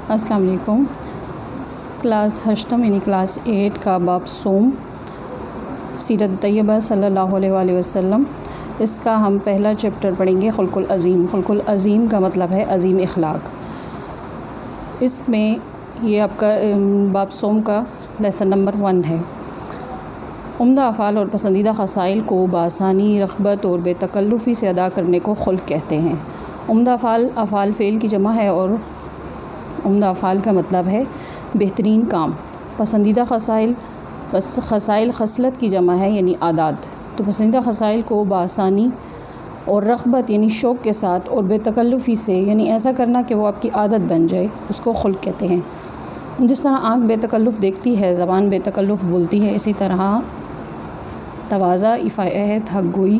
السلام علیکم۔ کلاس ہشتم یعنی کلاس 8 کا باب صوم، سیرت طیبہ صلی اللہ علیہ وآلہ وسلم، اس کا ہم پہلا چیپٹر پڑھیں گے، خلق العظیم۔ خلق العظیم کا مطلب ہے عظیم اخلاق۔ اس میں یہ آپ کا باب صوم کا لیسن نمبر 1 ہے۔ عمدہ افعال اور پسندیدہ خصائل کو بآسانی، رغبت اور بے تکلفی سے ادا کرنے کو خلق کہتے ہیں۔ عمدہ افعال فعل کی جمع ہے اور عمدہ افعال کا مطلب ہے بہترین کام۔ پسندیدہ خصائل خصلت کی جمع ہے یعنی عادات۔ تو پسندیدہ خصائل کو بآسانی اور رغبت یعنی شوق کے ساتھ اور بے تکلفی سے یعنی ایسا کرنا کہ وہ آپ کی عادت بن جائے، اس کو خلق کہتے ہیں۔ جس طرح آنکھ بے تکلف دیکھتی ہے، زبان بے تکلف بولتی ہے، اسی طرح تواضع، ایفاء عہد، حق گوئی،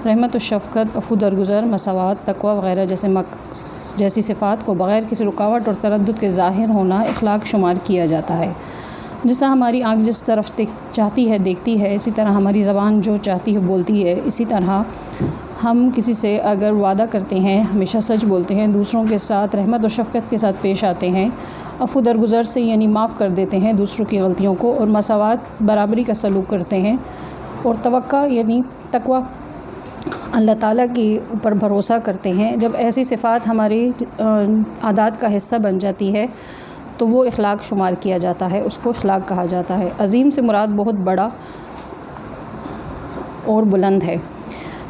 رحمت و شفقت، عفو درگزر، مساوات، تقوی وغیرہ جیسی صفات کو بغیر کسی رکاوٹ اور تردد کے ظاہر ہونا اخلاق شمار کیا جاتا ہے۔ جس طرح ہماری آنکھ جس طرف چاہتی ہے دیکھتی ہے، اسی طرح ہماری زبان جو چاہتی ہے بولتی ہے، اسی طرح ہم کسی سے اگر وعدہ کرتے ہیں ہمیشہ سچ بولتے ہیں، دوسروں کے ساتھ رحمت و شفقت کے ساتھ پیش آتے ہیں، عفو درگزر سے یعنی معاف کر دیتے ہیں دوسروں کی غلطیوں کو، اور مساوات برابری کا سلوک کرتے ہیں، اور توقع یعنی تقوی اللہ تعالیٰ کے اوپر بھروسہ کرتے ہیں۔ جب ایسی صفات ہماری عادات کا حصہ بن جاتی ہے تو وہ اخلاق شمار کیا جاتا ہے، اس کو اخلاق کہا جاتا ہے۔ عظیم سے مراد بہت بڑا اور بلند ہے،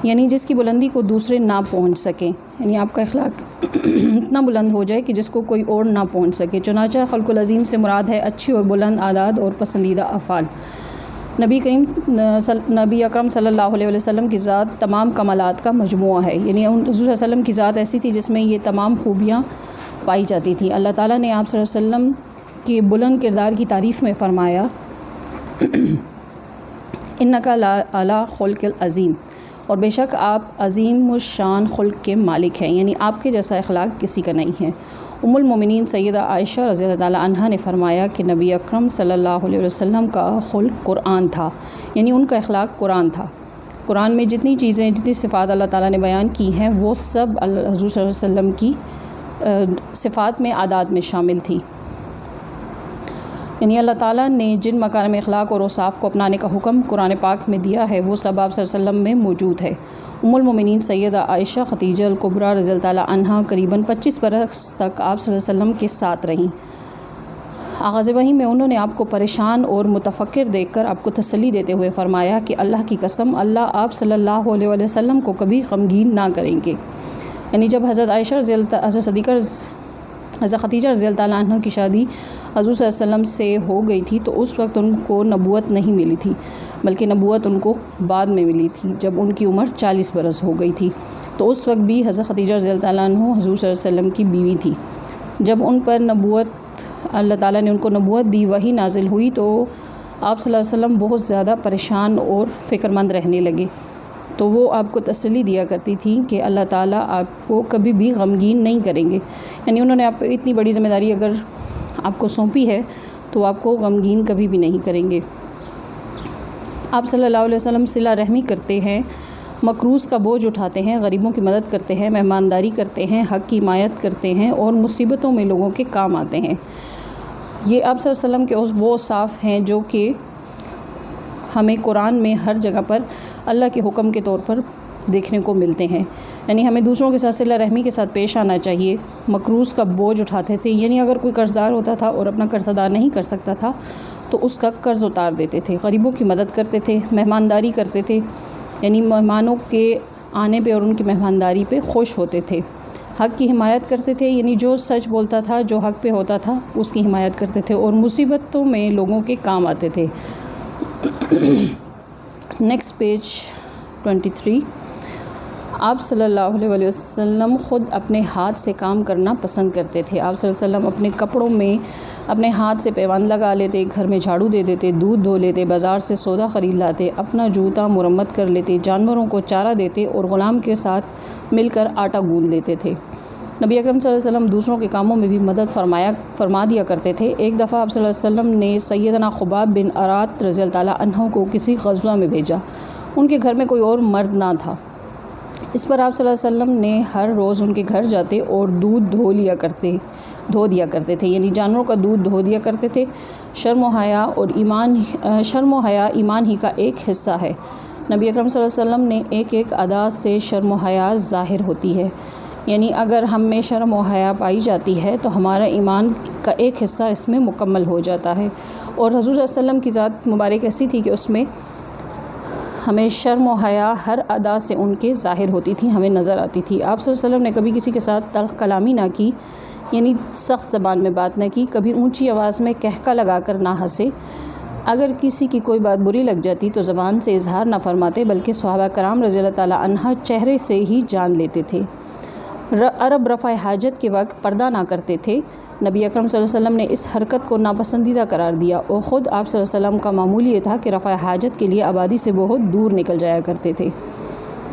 یعنی جس کی بلندی کو دوسرے نہ پہنچ سکیں، یعنی آپ کا اخلاق اتنا بلند ہو جائے کہ جس کو کوئی اور نہ پہنچ سکے۔ چنانچہ خلق العظیم سے مراد ہے اچھی اور بلند عادات اور پسندیدہ افعال۔ نبی اکرم صلی اللہ علیہ وسلم کی ذات تمام کمالات کا مجموعہ ہے، یعنی حضور صلی اللہ علیہ وسلم کی ذات ایسی تھی جس میں یہ تمام خوبیاں پائی جاتی تھیں۔ اللہ تعالیٰ نے آپ صلی اللہ علیہ وسلم کے بلند کردار کی تعریف میں فرمایا انک لعلی خلق العظیم، اور بے شک آپ عظیم الشان خلق کے مالک ہیں، یعنی آپ کے جیسا اخلاق کسی کا نہیں ہے۔ ام المومنین سیدہ عائشہ رضی اللہ تعالیٰ عنہا نے فرمایا کہ نبی اکرم صلی اللہ علیہ وسلم کا خلق قرآن تھا، یعنی ان کا اخلاق قرآن تھا۔ قرآن میں جتنی چیزیں، جتنی صفات اللہ تعالیٰ نے بیان کی ہیں وہ سب حضور صلی اللہ علیہ وسلم کی صفات میں، عادات میں شامل تھی، یعنی اللہ تعالیٰ نے جن مکارم اخلاق اور اوصاف کو اپنانے کا حکم قرآن پاک میں دیا ہے وہ سب آپ صلی اللہ علیہ وسلم میں موجود ہے۔ ام المومنین سیدہ عائشہ خدیجہ الکبریٰ رضی اللہ تعالیٰ عنہا قریباً 25 برس تک آپ صلی اللہ علیہ وسلم کے ساتھ رہیں۔ آغاز وحی میں انہوں نے آپ کو پریشان اور متفکر دیکھ کر آپ کو تسلی دیتے ہوئے فرمایا کہ اللہ کی قسم، اللہ آپ صلی اللہ علیہ وسلم کو کبھی غمگین نہ کریں گے۔ یعنی جب حضرت خدیجہ رضی اللہ تعالیٰ عنہ کی شادی حضور صلی اللہ علیہ وسلم سے ہو گئی تھی تو اس وقت ان کو نبوت نہیں ملی تھی، بلکہ نبوت ان کو بعد میں ملی تھی جب ان کی عمر 40 برس ہو گئی تھی۔ تو اس وقت بھی حضرت خدیجہ رضی اللہ تعالیٰ عنہ حضور صلی اللہ علیہ وسلم کی بیوی تھی۔ جب ان پر اللہ تعالیٰ نے ان کو نبوت دی، وحی نازل ہوئی، تو آپ صلی اللہ علیہ وسلم بہت زیادہ پریشان اور فکر مند رہنے لگے۔ تو وہ آپ کو تسلی دیا کرتی تھی کہ اللہ تعالیٰ آپ کو کبھی بھی غمگین نہیں کریں گے، یعنی انہوں نے آپ پہ اتنی بڑی ذمہ داری اگر آپ کو سونپی ہے تو آپ کو غمگین کبھی بھی نہیں کریں گے۔ آپ صلی اللہ علیہ وسلم صلہ رحمی کرتے ہیں، مقروض کا بوجھ اٹھاتے ہیں، غریبوں کی مدد کرتے ہیں، مہمانداری کرتے ہیں، حق کی حمایت کرتے ہیں اور مصیبتوں میں لوگوں کے کام آتے ہیں۔ یہ آپ صلی اللہ علیہ وسلم کے وہ اوصاف ہیں جو کہ ہمیں قرآن میں ہر جگہ پر اللہ کے حکم کے طور پر دیکھنے کو ملتے ہیں، یعنی ہمیں دوسروں کے ساتھ صلہ رحمی کے ساتھ پیش آنا چاہیے۔ مقروض کا بوجھ اٹھاتے تھے، یعنی اگر کوئی قرض دار ہوتا تھا اور اپنا قرض ادا نہیں کر سکتا تھا تو اس کا قرض اتار دیتے تھے، غریبوں کی مدد کرتے تھے، مہمانداری کرتے تھے، یعنی مہمانوں کے آنے پہ اور ان کی مہمانداری پہ خوش ہوتے تھے، حق کی حمایت کرتے تھے، یعنی جو سچ بولتا تھا، جو حق پہ ہوتا تھا اس کی حمایت کرتے تھے، اور مصیبتوں میں لوگوں کے کام آتے تھے۔ Next page 23۔ آپ صلی اللہ علیہ وسلم خود اپنے ہاتھ سے کام کرنا پسند کرتے تھے۔ آپ صلی اللہ علیہ وسلم اپنے کپڑوں میں اپنے ہاتھ سے پیوند لگا لیتے، گھر میں جھاڑو دے دیتے، دودھ دھو لیتے، بازار سے سودا خرید لاتے، اپنا جوتا مرمت کر لیتے، جانوروں کو چارہ دیتے اور غلام کے ساتھ مل کر آٹا گوندھ لیتے تھے۔ نبی اکرم صلی اللہ علیہ وسلم دوسروں کے کاموں میں بھی مدد فرما دیا کرتے تھے۔ ایک دفعہ آپ صلی اللہ علیہ وسلم نے سیدنا خباب بن ارات رضی اللہ تعالیٰ عنہ کو کسی غزوہ میں بھیجا۔ ان کے گھر میں کوئی اور مرد نہ تھا، اس پر آپ صلی اللہ علیہ وسلم نے ہر روز ان کے گھر جاتے اور دودھ دھو دیا کرتے تھے، یعنی جانوروں کا دودھ دھو دیا کرتے تھے۔ شرم و حیا ایمان ہی کا ایک حصہ ہے۔ نبی اکرم صلی اللہ علیہ وسلم نے ایک ادا سے شرم و حیا ظاہر ہوتی ہے، یعنی اگر ہم میں شرم و حیا پائی جاتی ہے تو ہمارا ایمان کا ایک حصہ اس میں مکمل ہو جاتا ہے۔ اور حضور صلی اللہ علیہ وسلم کی ذات مبارک ایسی تھی کہ اس میں ہمیں شرم و حیا ہر ادا سے ان کے ظاہر ہوتی تھی، ہمیں نظر آتی تھی۔ آپ صلی اللہ علیہ وسلم نے کبھی کسی کے ساتھ تلخ کلامی نہ کی، یعنی سخت زبان میں بات نہ کی، کبھی اونچی آواز میں کہکا لگا کر نہ ہنسے۔ اگر کسی کی کوئی بات بری لگ جاتی تو زبان سے اظہار نہ فرماتے، بلکہ صحابہ کرام رضی اللہ تعالیٰ عنہ چہرے سے ہی جان لیتے تھے۔ عرب رفع حاجت کے وقت پردہ نہ کرتے تھے۔ نبی اکرم صلی اللہ علیہ وسلم نے اس حرکت کو ناپسندیدہ قرار دیا اور خود آپ صلی اللہ علیہ وسلم کا معمول یہ تھا کہ رفع حاجت کے لیے آبادی سے بہت دور نکل جایا کرتے تھے۔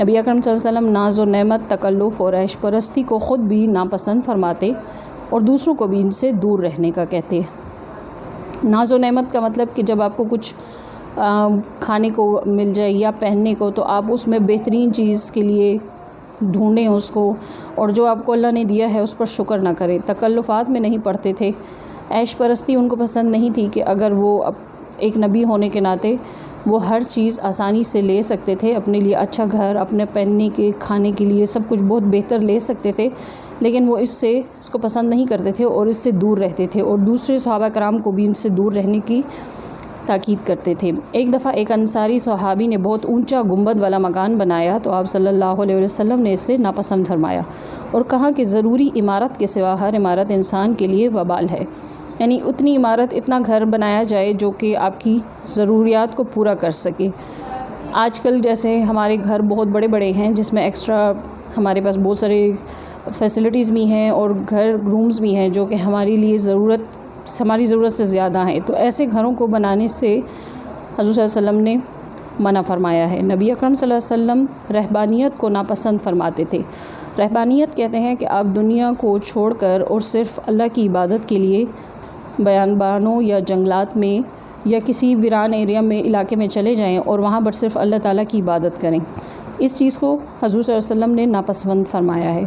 نبی اکرم صلی اللہ علیہ وسلم ناز و نعمت، تکلف اور عیش پرستی کو خود بھی ناپسند فرماتے اور دوسروں کو بھی ان سے دور رہنے کا کہتے۔ ناز و نعمت کا مطلب کہ جب آپ کو کچھ کھانے کو مل جائے یا پہننے کو تو آپ اس میں بہترین چیز کے لیے ڈھونڈیں اس کو، اور جو آپ کو اللہ نے دیا ہے اس پر شکر نہ کریں۔ تکلفات میں نہیں پڑتے تھے۔ عیش پرستی ان کو پسند نہیں تھی کہ اگر وہ ایک نبی ہونے کے ناطے وہ ہر چیز آسانی سے لے سکتے تھے، اپنے لیے اچھا گھر، اپنے پہننے کے، کھانے کے لیے سب کچھ بہت بہتر لے سکتے تھے، لیکن وہ اس کو پسند نہیں کرتے تھے اور اس سے دور رہتے تھے، اور دوسرے صحابہ کرام کو بھی ان سے دور رہنے کی تاکید کرتے تھے۔ ایک دفعہ ایک انصاری صحابی نے بہت اونچا گنبد والا مکان بنایا تو آپ صلی اللہ علیہ وسلم نے اس سے ناپسند فرمایا اور کہا کہ ضروری عمارت کے سوا ہر عمارت انسان کے لیے وبال ہے، یعنی اتنی عمارت، اتنا گھر بنایا جائے جو کہ آپ کی ضروریات کو پورا کر سکے۔ آج کل جیسے ہمارے گھر بہت بڑے بڑے ہیں جس میں ایکسٹرا ہمارے پاس بہت سارے فیسلٹیز بھی ہیں اور گھر رومز بھی ہیں جو کہ ہماری ضرورت سے زیادہ ہیں، تو ایسے گھروں کو بنانے سے حضور صلی اللہ علیہ وسلم نے منع فرمایا ہے۔ نبی اکرم صلی اللہ علیہ وسلم رہبانیت کو ناپسند فرماتے تھے۔ رہبانیت کہتے ہیں کہ آپ دنیا کو چھوڑ کر اور صرف اللہ کی عبادت کے لیے بیابانوں یا جنگلات میں یا کسی ویران علاقے میں چلے جائیں اور وہاں پر صرف اللہ تعالیٰ کی عبادت کریں۔ اس چیز کو حضور صلی اللہ علیہ وسلم نے ناپسند فرمایا ہے۔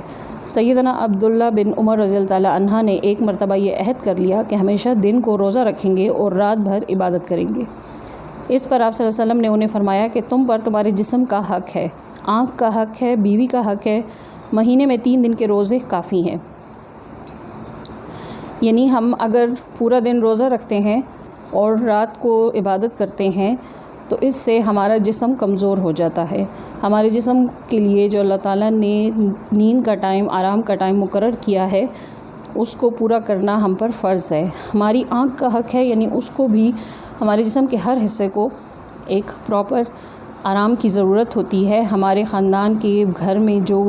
سیدنا عبداللہ بن عمر رضی اللہ تعالیٰ عنہ نے ایک مرتبہ یہ عہد کر لیا کہ ہمیشہ دن کو روزہ رکھیں گے اور رات بھر عبادت کریں گے۔ اس پر آپ صلی اللہ علیہ وسلم نے انہیں فرمایا کہ تم پر تمہارے جسم کا حق ہے، آنکھ کا حق ہے، بیوی کا حق ہے، مہینے میں 3 دن کے روزے کافی ہیں۔ یعنی ہم اگر پورا دن روزہ رکھتے ہیں اور رات کو عبادت کرتے ہیں تو اس سے ہمارا جسم کمزور ہو جاتا ہے۔ ہمارے جسم کے لیے جو اللہ تعالیٰ نے نیند کا ٹائم، آرام کا ٹائم مقرر کیا ہے اس کو پورا کرنا ہم پر فرض ہے۔ ہماری آنکھ کا حق ہے، یعنی اس کو بھی ہمارے جسم کے ہر حصے کو ایک پراپر آرام کی ضرورت ہوتی ہے۔ ہمارے خاندان کے گھر میں جو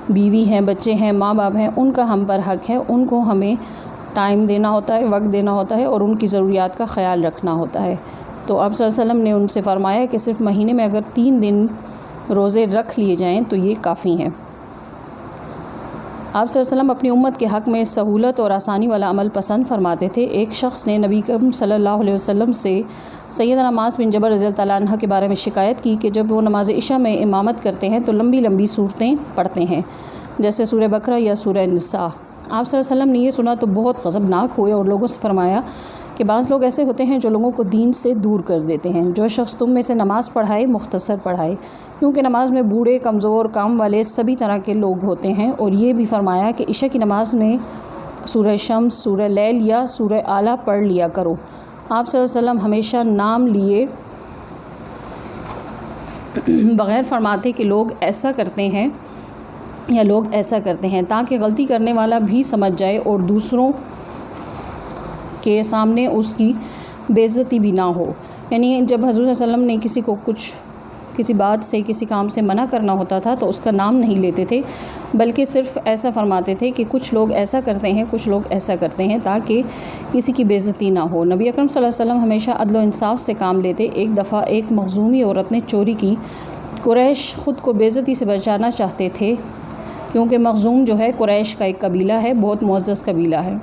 بیوی ہیں، بچے ہیں، ماں باپ ہیں، ان کا ہم پر حق ہے، ان کو ہمیں ٹائم دینا ہوتا ہے، وقت دینا ہوتا ہے اور ان کی ضروریات کا خیال رکھنا ہوتا ہے۔ تو آپ صلی اللہ علیہ وسلم نے ان سے فرمایا کہ صرف مہینے میں اگر 3 دن روزے رکھ لیے جائیں تو یہ کافی ہیں۔ آپ صلی اللہ علیہ وسلم اپنی امت کے حق میں سہولت اور آسانی والا عمل پسند فرماتے تھے۔ ایک شخص نے نبی کریم صلی اللہ علیہ وسلم سے سیدنا معاذ بن جبل رضی اللہ تعالیٰ عنہ کے بارے میں شکایت کی کہ جب وہ نماز عشاء میں امامت کرتے ہیں تو لمبی لمبی صورتیں پڑھتے ہیں، جیسے سورہ بقرہ یا سورہ نساء۔ آپ صلی اللہ علیہ وسلم نے یہ سنا تو بہت غضبناک ہوئے اور لوگوں سے فرمایا کہ بعض لوگ ایسے ہوتے ہیں جو لوگوں کو دین سے دور کر دیتے ہیں۔ جو شخص تم میں سے نماز پڑھائے مختصر پڑھائے، کیونکہ نماز میں بوڑھے، کمزور، کام والے سبھی طرح کے لوگ ہوتے ہیں۔ اور یہ بھی فرمایا کہ عشاء کی نماز میں سورہ شمس، سورہ لیل یا سورہ اعلیٰ پڑھ لیا کرو۔ آپ صلی اللہ علیہ وسلم ہمیشہ نام لیے بغیر فرماتے کہ لوگ ایسا کرتے ہیں یا لوگ ایسا کرتے ہیں، تاکہ غلطی کرنے والا بھی سمجھ جائے اور دوسروں کے سامنے اس کی بے عزتی بھی نہ ہو۔ یعنی جب حضور صلی اللہ علیہ وسلم نے کسی کو کسی بات سے، کسی کام سے منع کرنا ہوتا تھا تو اس کا نام نہیں لیتے تھے، بلکہ صرف ایسا فرماتے تھے کہ کچھ لوگ ایسا کرتے ہیں، کچھ لوگ ایسا کرتے ہیں، تاکہ کسی کی بے عزتی نہ ہو۔ نبی اکرم صلی اللہ علیہ وسلم ہمیشہ عدل و انصاف سے کام لیتے۔ ایک دفعہ ایک مخزومی عورت نے چوری کی۔ قریش خود کو بے عزتی سے بچانا چاہتے تھے کیونکہ مخزوم جو ہے قریش کا ایک قبیلہ ہے، بہت معزز قبیلہ ہے۔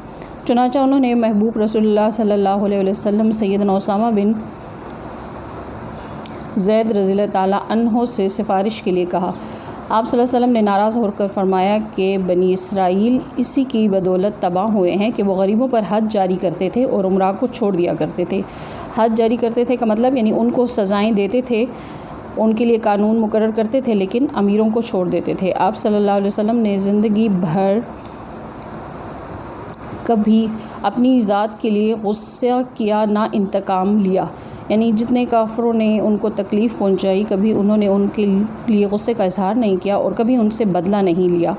چنانچہ انہوں نے محبوب رسول اللہ صلی اللہ علیہ وسلم سیدنا اسامہ بن زید رضی اللہ تعالیٰ عنہ سے سفارش کے لیے کہا۔ آپ صلی اللہ علیہ وسلم نے ناراض ہو کر فرمایا کہ بنی اسرائیل اسی کی بدولت تباہ ہوئے ہیں کہ وہ غریبوں پر حد جاری کرتے تھے اور عمرہ کو چھوڑ دیا کرتے تھے۔ حد جاری کرتے تھے کا مطلب یعنی ان کو سزائیں دیتے تھے، ان کے لیے قانون مقرر کرتے تھے، لیکن امیروں کو چھوڑ دیتے تھے۔ آپ صلی اللہ علیہ وسلم نے زندگی بھر کبھی اپنی ذات کے لیے غصہ کیا نہ انتقام لیا، یعنی جتنے کافروں نے ان کو تکلیف پہنچائی کبھی انہوں نے ان کے لیے غصے کا اظہار نہیں کیا اور کبھی ان سے بدلہ نہیں لیا۔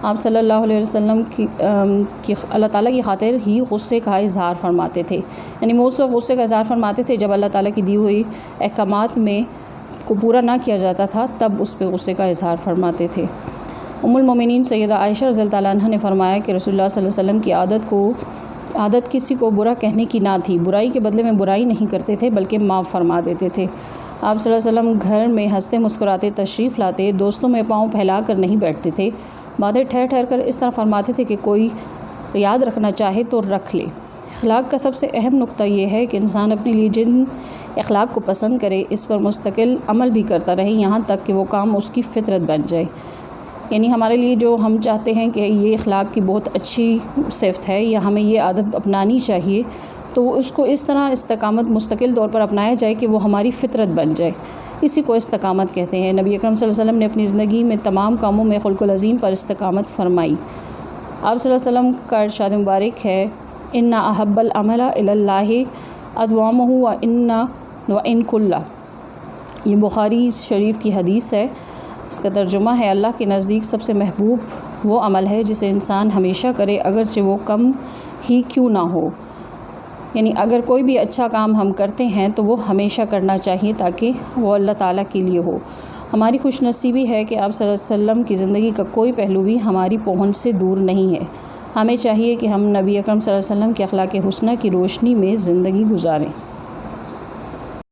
آپ صلی اللہ علیہ وسلم کی اللہ تعالیٰ کی خاطر ہی غصے کا اظہار فرماتے تھے، یعنی وہ اس وقت غصے کا اظہار فرماتے تھے جب اللہ تعالیٰ کی دی ہوئی احکامات میں کو پورا نہ کیا جاتا تھا، تب اس پہ غصے کا اظہار فرماتے تھے۔ ام المومنین سیدہ عائشہ رضی اللہ عنہا نے فرمایا کہ رسول اللہ صلی اللہ علیہ وسلم کی عادت کسی کو برا کہنے کی نہ تھی، برائی کے بدلے میں برائی نہیں کرتے تھے بلکہ معاف فرما دیتے تھے۔ آپ صلی اللہ علیہ وسلم گھر میں ہنستے مسکراتے تشریف لاتے، دوستوں میں پاؤں پھیلا کر نہیں بیٹھتے تھے، باتیں ٹھہر ٹھہر کر اس طرح فرماتے تھے کہ کوئی یاد رکھنا چاہے تو رکھ لے۔ اخلاق کا سب سے اہم نقطہ یہ ہے کہ انسان اپنے لیے جن اخلاق کو پسند کرے اس پر مستقل عمل بھی کرتا رہے یہاں تک کہ وہ کام اس کی فطرت بن جائے، یعنی ہمارے لیے جو ہم چاہتے ہیں کہ یہ اخلاق کی بہت اچھی صفت ہے یا ہمیں یہ عادت اپنانی چاہیے، تو اس کو اس طرح استقامت مستقل طور پر اپنایا جائے کہ وہ ہماری فطرت بن جائے، اسی کو استقامت کہتے ہیں۔ نبی اکرم صلی اللہ علیہ وسلم نے اپنی زندگی میں تمام کاموں میں خلق العظیم پر استقامت فرمائی۔ آپ صلی اللہ علیہ وسلم کا ارشاد مبارک ہے، ان احب العمل الی اللہ ادومہ وان قل، یہ بخاری شریف کی حدیث ہے۔ اس کا ترجمہ ہے، اللہ کے نزدیک سب سے محبوب وہ عمل ہے جسے انسان ہمیشہ کرے اگرچہ وہ کم ہی کیوں نہ ہو، یعنی اگر کوئی بھی اچھا کام ہم کرتے ہیں تو وہ ہمیشہ کرنا چاہیے تاکہ وہ اللہ تعالیٰ کے لیے ہو۔ ہماری خوش نصیبی ہے کہ آپ صلی اللہ علیہ وسلم کی زندگی کا کوئی پہلو بھی ہماری پہنچ سے دور نہیں ہے۔ ہمیں چاہیے کہ ہم نبی اکرم صلی اللہ علیہ وسلم کے اخلاق حسنہ کی روشنی میں زندگی گزاریں۔